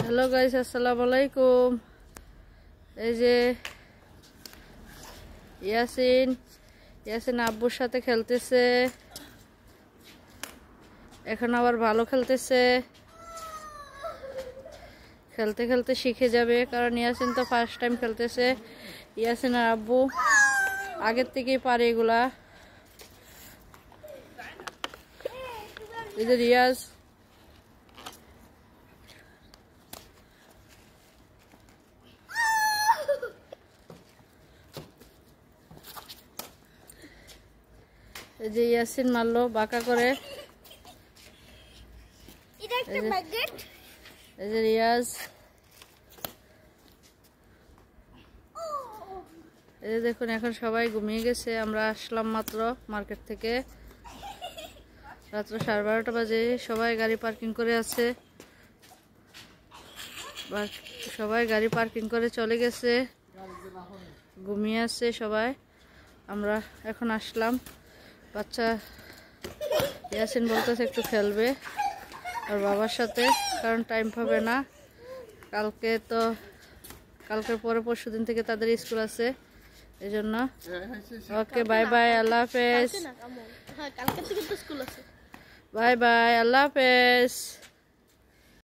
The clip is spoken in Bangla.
হ্যালো গাইস, আসসালামু আলাইকুম। এই যে ইয়াসিন আব্বুর সাথে খেলতেছে। এখন আবার ভালো খেলতেছে, খেলতে খেলতে শিখে যাবে, কারণ ইয়াসিন তো ফার্স্ট টাইম খেলতেছে। ইয়াসিন আর আব্বু আগের থেকেই পারে এগুলা। এই যে রিয়াজ, এই যে ইয়াসিন মারলো বাঁকা করে। এই যে রিয়াজ, এই যে দেখুন এখন সবাই ঘুমিয়ে গেছে। আমরা আসলাম মাত্র মার্কেট থেকে, রাত্র 12:30 বাজে। সবাই গাড়ি পার্কিং করে আছে, সবাই গাড়ি পার্কিং করে চলে গেছে, ঘুমিয়ে আছে সবাই। আমরা এখন আসলাম। বাচ্চা ইয়াসিন বলতেছে একটু খেলবে আর বাবার সাথে, কারণ টাইম পাবে না। কালকের পরে পরশু দিন থেকে তাদের স্কুল আছে, এই জন্য। ওকে, বাই বাই, আল্লাহ হাফেজ। বাই বাই, আল্লাহ হাফেজ।